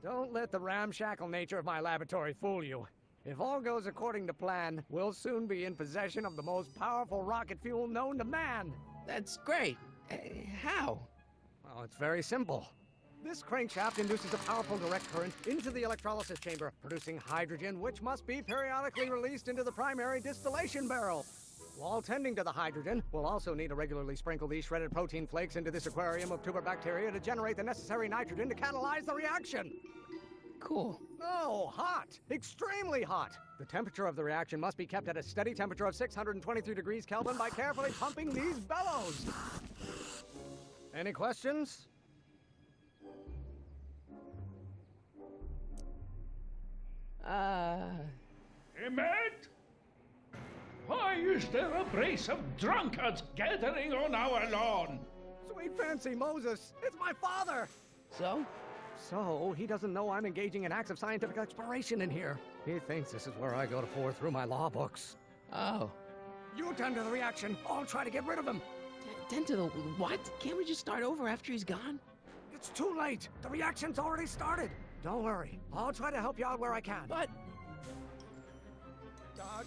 Don't let the ramshackle nature of my laboratory fool you. If all goes according to plan, we'll soon be in possession of the most powerful rocket fuel known to man. That's great. How? Well, it's very simple. This crankshaft induces a powerful direct current into the electrolysis chamber, producing hydrogen, which must be periodically released into the primary distillation barrel. While tending to the hydrogen, we'll also need to regularly sprinkle these shredded protein flakes into this aquarium of tuberbacteria to generate the necessary nitrogen to catalyze the reaction. Cool. Oh, hot! Extremely hot! The temperature of the reaction must be kept at a steady temperature of 623 degrees Kelvin by carefully pumping these bellows. Any questions? Emmett? Why is there a brace of drunkards gathering on our lawn? Sweet fancy Moses, it's my father! So? So, he doesn't know I'm engaging in acts of scientific exploration in here. He thinks this is where I go to pour through my law books. Oh. You tend to the reaction. I'll try to get rid of him. Tend to the what? Can't we just start over after he's gone? It's too late. The reaction's already started. Don't worry. I'll try to help you out where I can. But...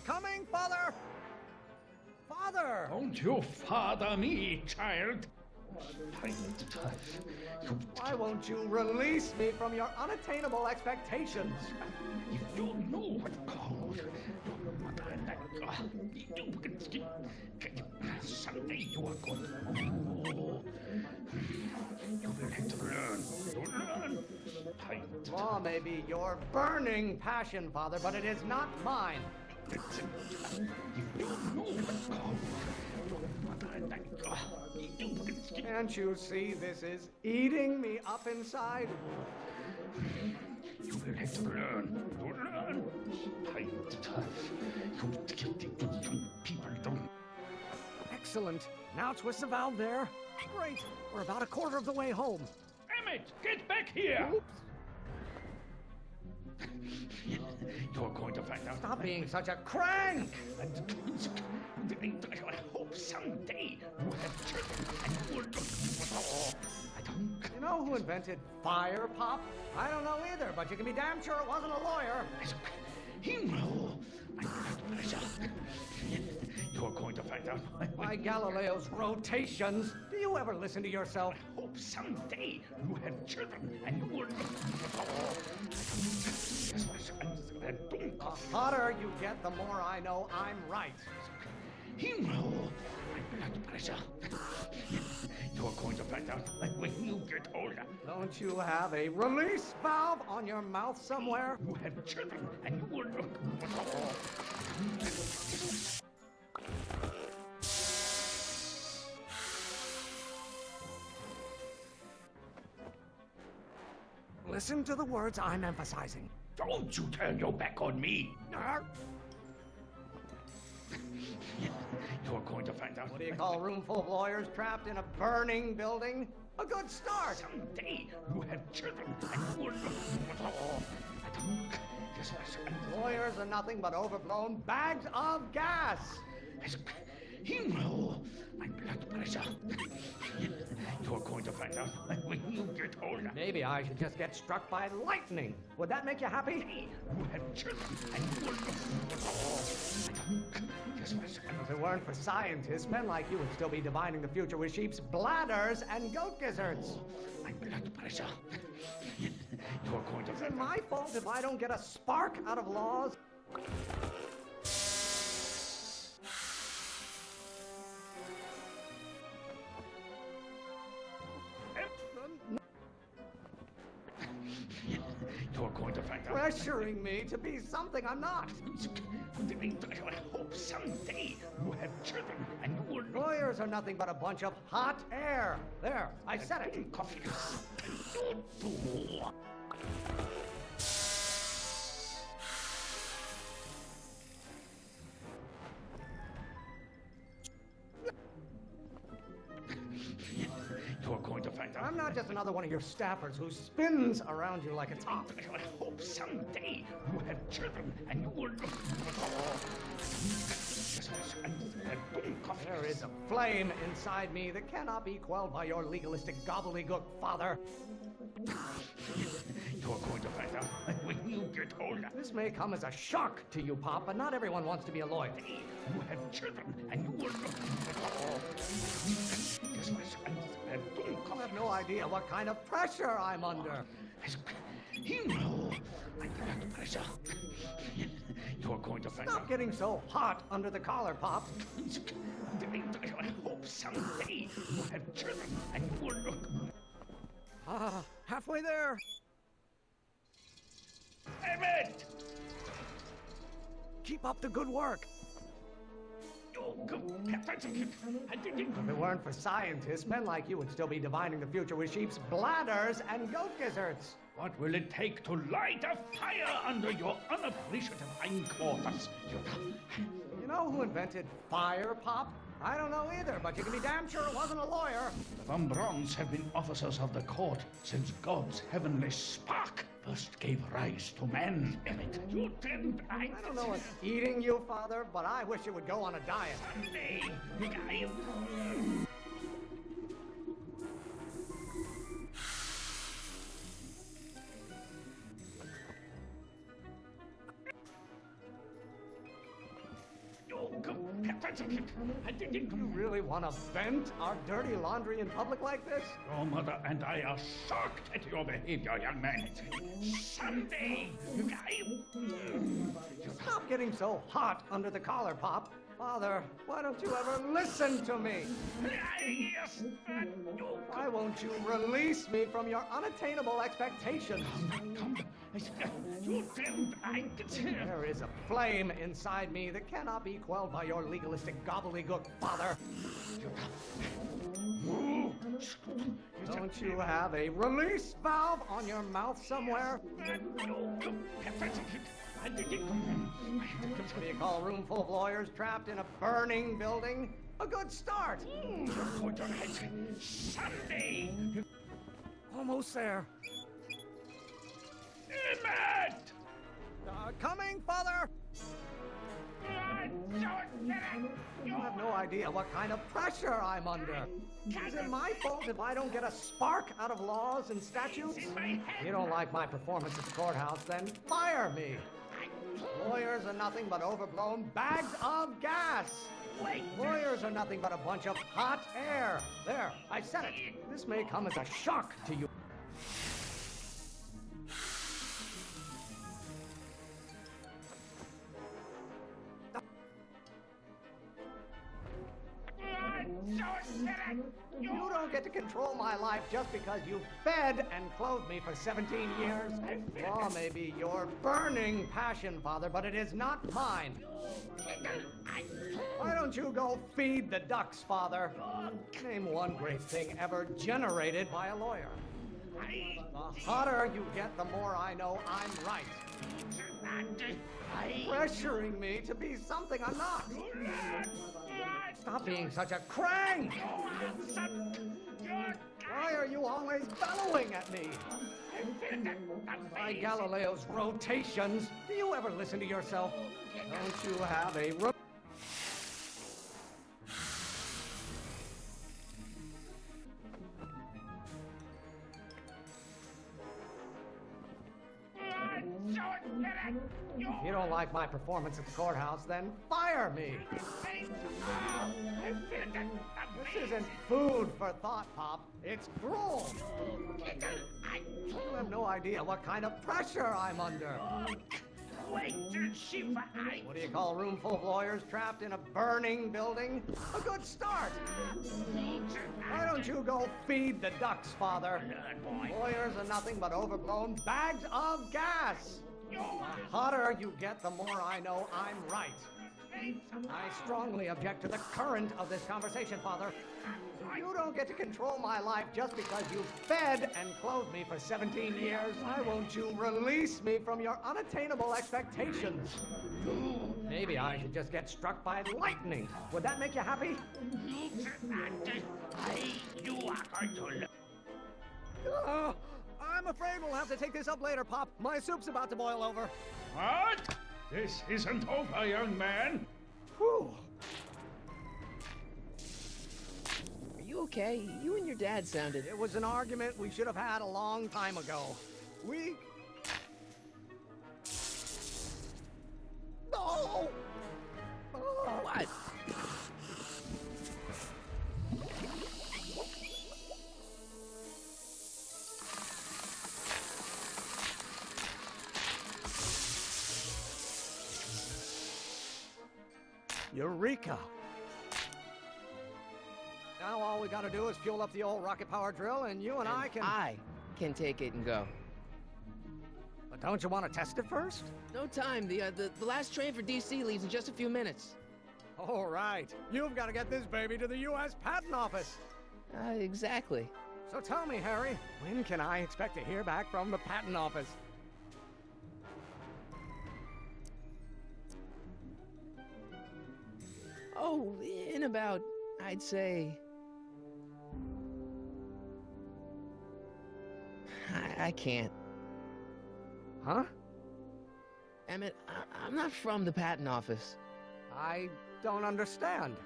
Coming, Father! Father! Don't you father me, child. Why won't you release me from your unattainable expectations? You don't know what called. Someday you are going to. You will have to learn. To learn. Law may be your burning passion, Father, but it is not mine. You don't know what called. Can't you see this is eating me up inside? You will have to learn. To learn. You people don't. Excellent. Now twist the valve there. Great. We're about a quarter of the way home. Emmett, get back here! Oops. You're going to find out. Stop being such a crank! I hope someday you have children and you will look. I don't. You know who invented fire pop? I don't know either, but you can be damn sure it wasn't a lawyer. Hero, my blood pressure. You're going to find out. By Galileo's rotations. Do you ever listen to yourself? I hope someday you have children and you will look. The hotter you get, the more I know I'm right. Hero, my blood pressure. You're going to find out when you get older. Don't you have a release valve on your mouth somewhere? You have children and you will look. Listen to the words I'm emphasizing. Don't you turn your back on me. You're going to find out. What do you call a room full of lawyers trapped in a burning building? A good start. Someday you have children and you will look. I don't. Yes, Lawyers are nothing but overblown bags of gas. Hero, my blood pressure. You're going to find out when you get older. Maybe I should just get struck by lightning. Would that make you happy? You have children and you will look. I don't. Yes, If it weren't for scientists, men like you would still be divining the future with sheep's bladders and goat gizzards. My blood pressure. You're going to Is it find out. my fault if I don't get a spark out of laws? You're going to find out. Pressuring me to be something I'm not. I hope someday you have children and you will look. Lawyers are nothing but a bunch of hot air. There, I said it. Coffee. You're going to find out. I'm not just another one of your staffers who spins around you like a top. I hope someday you have children and you will look. There is a flame inside me that cannot be quelled by your legalistic gobbledygook, Father. You're going to This may come as a shock to you, Pop, but not everyone wants to be a lawyer. You have children, and you will look at all. You have no idea what kind of pressure I'm under. You know, under pressure. You're going to find Stop out. getting so hot under the collar, Pop. I hope someday you have children, and you will look. Halfway there. Emmett! Keep up the good work. If it weren't for scientists, men like you would still be divining the future with sheep's bladders and goat gizzards. What will it take to light a fire under your unappreciative hindquarters? You know who invented fire, Pop? I don't know either, but you can be damn sure it wasn't a lawyer. The Von Brauns have been officers of the court since God's heavenly spark first gave rise to man, Emmett. You didn't. I don't know what's eating you, Father, but I wish it would go on a diet. Someday, You really want to vent our dirty laundry in public like this? Your mother and I are shocked at your behavior, young man. Someday, Stop getting so hot under the collar, Pop. Father, why don't you ever listen to me? Why won't you release me from your unattainable expectations? You didn't. There is a flame inside me that cannot be quelled by your legalistic gobbledygook, Father. Don't you have a release valve on your mouth somewhere? What do you call a room full of lawyers trapped in a burning building? A good start. Someday. Almost there. Emmett! Coming, Father! You have no idea what kind of pressure I'm under. Is it my fault if I don't get a spark out of laws and statutes? You don't like my performance at the courthouse, then fire me. Lawyers are nothing but overblown bags of gas. Lawyers are nothing but a bunch of hot air. There, I said it. This may come as a shock to you. You don't get to control my life just because you fed and clothed me for 17 years. Law may be your burning passion, Father, but it is not mine. Why don't you go feed the ducks, Father? Name one great thing ever generated by a lawyer. The hotter you get, the more I know I'm right. Pressuring me to be something I'm not. Stop being such a crang! Why are you always bellowing at me? By Galileo's rotations, do you ever listen to yourself? Don't you have a... If you don't like my performance at the courthouse, then fire me. This isn't food for thought, Pop. It's gruel. You have no idea what kind of pressure I'm under. What do you call a room full of lawyers trapped in a burning building? A good start. Why don't you go feed the ducks, Father? Lawyers are nothing but overblown bags of gas. The hotter you get, the more I know I'm right. I strongly object to the current of this conversation, Father. You don't get to control my life just because you've fed and clothed me for 17 years. Why won't you release me from your unattainable expectations? Maybe I should just get struck by lightning. Would that make you happy? You are going to... I'm afraid we'll have to take this up later, Pop. My soup's about to boil over. What? This isn't over, young man. Whew. Are you okay? You and your dad sounded... It was an argument we should have had a long time ago. Oh! Oh. What? Eureka! Now all we gotta do is fuel up the old rocket power drill, and you and I can... I can take it and go. But don't you want to test it first? No time. The last train for DC leaves in just a few minutes. All right. You've got to get this baby to the U.S. Patent Office. Exactly. So tell me, Harry, when can I expect to hear back from the Patent Office? Oh, in about, I'd say... I can't. Huh? Emmett, I'm not from the patent office. I don't understand.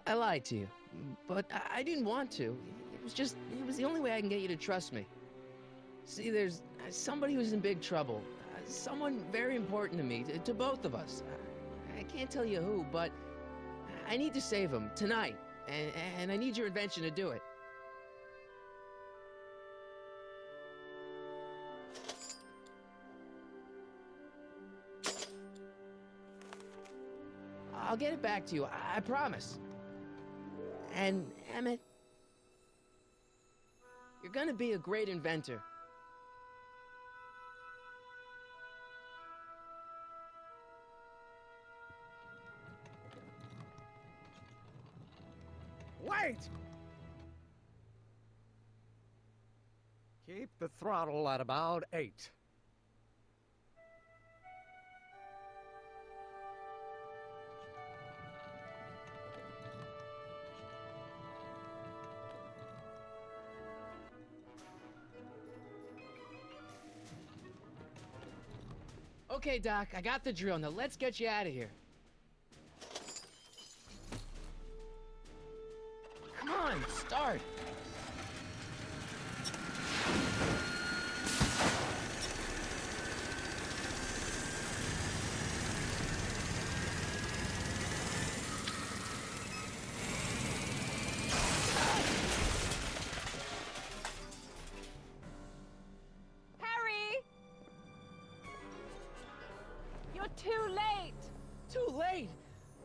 I lied to you, but I didn't want to. It was the only way I can get you to trust me. See, there's somebody who's in big trouble. Someone very important to me, to both of us. I can't tell you who, but I need to save him tonight, and I need your invention to do it. I'll get it back to you, I promise. And, Emmett, you're gonna be a great inventor. Wait! Keep the throttle at about 8. Okay, Doc, I got the drill. Now let's get you out of here. Come on, start. Too late! Too late?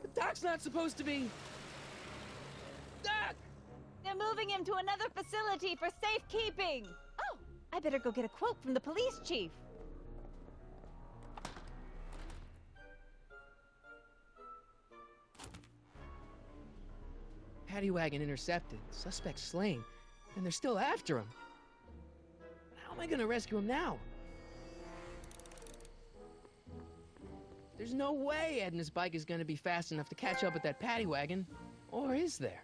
The Doc's not supposed to be... Doc! They're moving him to another facility for safekeeping! Oh, I better go get a quote from the police chief. Paddy wagon intercepted. Suspect slain. And they're still after him. How am I gonna rescue him now? There's no way Ed and his bike is gonna be fast enough to catch up with that paddy wagon. Or is there?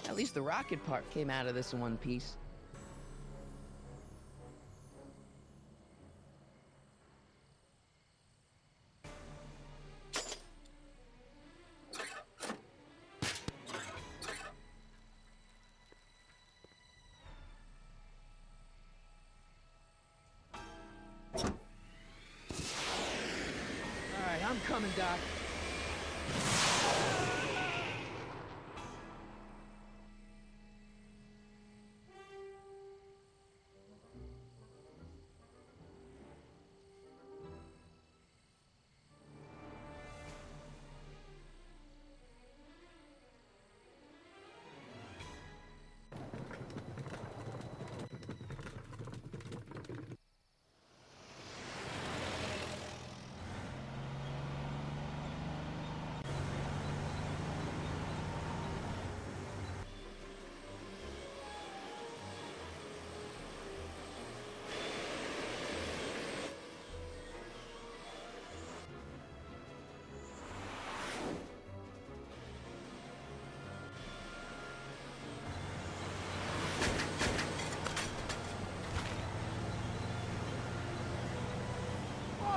At least the rocket part came out of this in one piece. I'm coming, Doc.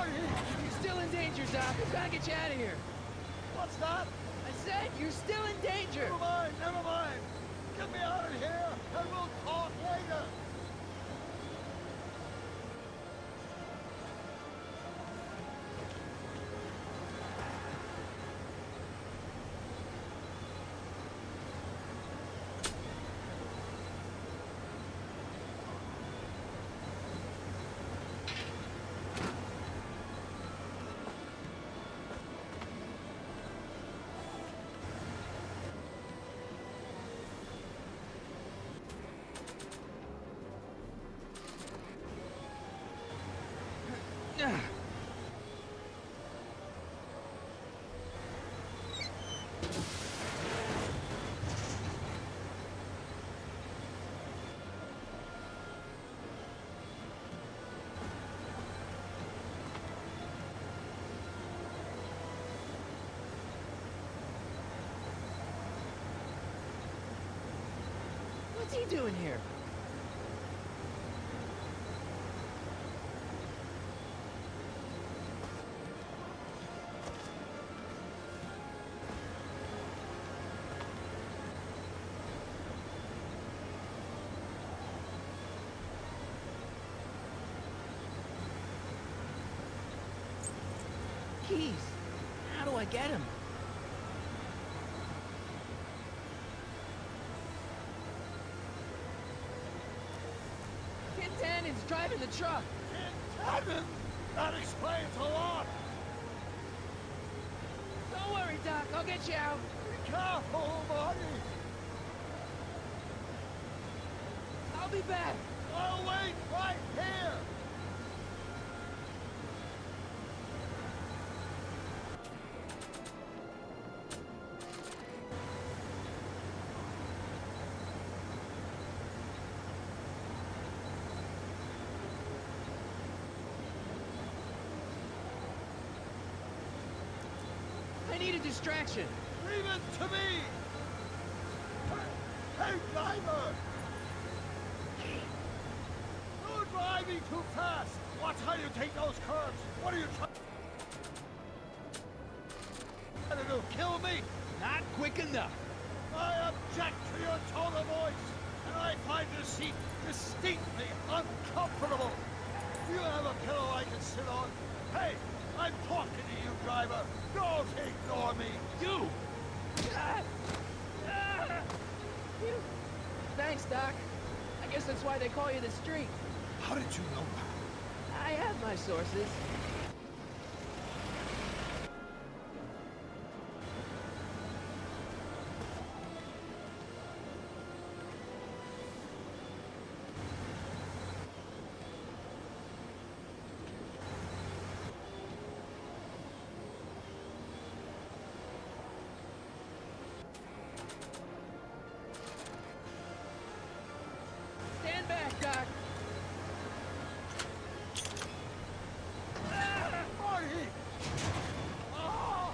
You're still in danger, Doc. I'm trying to get you out of here. What's that? I said you're still in danger. Never mind, never mind. Get me out of here, and we'll talk later. What's he doing here? Keys. How do I get him? Kid Tannen's driving the truck. Cannon! That explains a lot. Don't worry, Doc. I'll get you out. Be careful, Marty. I'll be back. I'll wait right here. I need a distraction. Leave it to me. Hey, driver! Don't drive me too fast. Watch how you take those curves. What are you trying to do? Kill me? Not quick enough. I object to your tone of voice, and I find this seat distinctly uncomfortable. Do you have a pillow I can sit on? Hey, I'm talking to you, driver. Don't ignore me. You! Thanks, Doc. I guess that's why they call you the Streak. How did you know that? I have my sources. Stand back, Doc. Marty! Ah!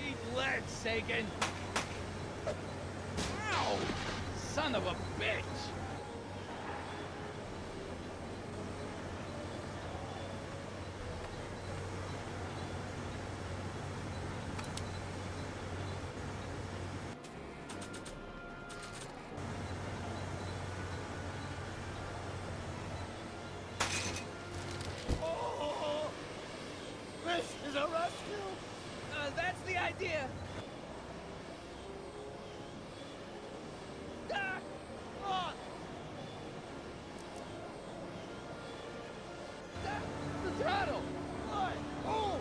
Eat lead, Sagan. Ow! Son of a bitch! Oh! This is a rescue! That's the idea. Doc! What? Doc! The throttle! Why? Oh!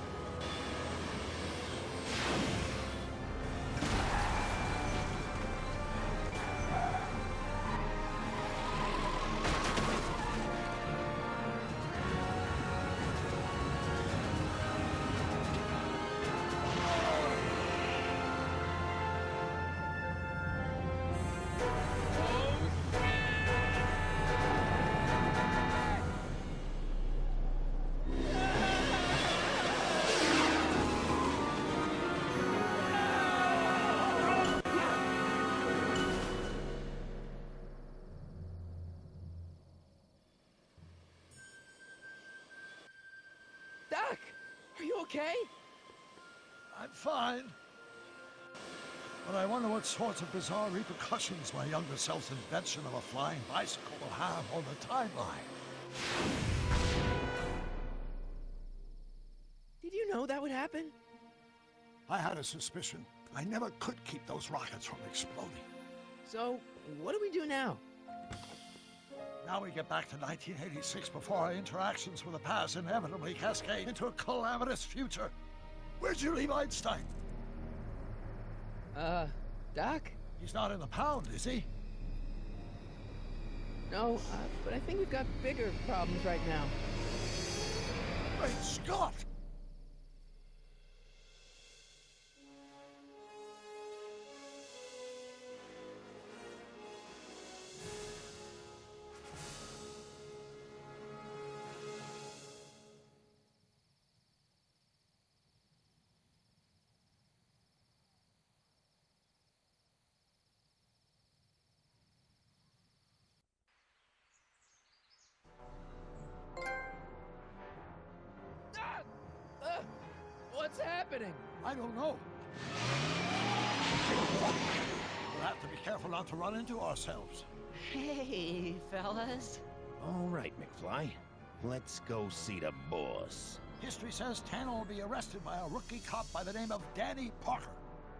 okay? I'm fine. But I wonder what sorts of bizarre repercussions my younger self's invention of a flying bicycle will have on the timeline. Did you know that would happen? I had a suspicion. I never could keep those rockets from exploding. So, what do we do now? Now we get back to 1986 before our interactions with the past inevitably cascade into a calamitous future. Where'd you leave Einstein? Doc? He's not in the pound, is he? No, but I think we've got bigger problems right now. Great Scott! What's happening? I don't know. We'll have to be careful not to run into ourselves. Hey, fellas. All right, McFly. Let's go see the boss. History says Tanner will be arrested by a rookie cop by the name of Danny Parker.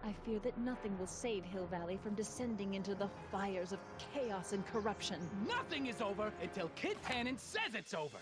I fear that nothing will save Hill Valley from descending into the fires of chaos and corruption. Nothing is over until Kid Tannen says it's over.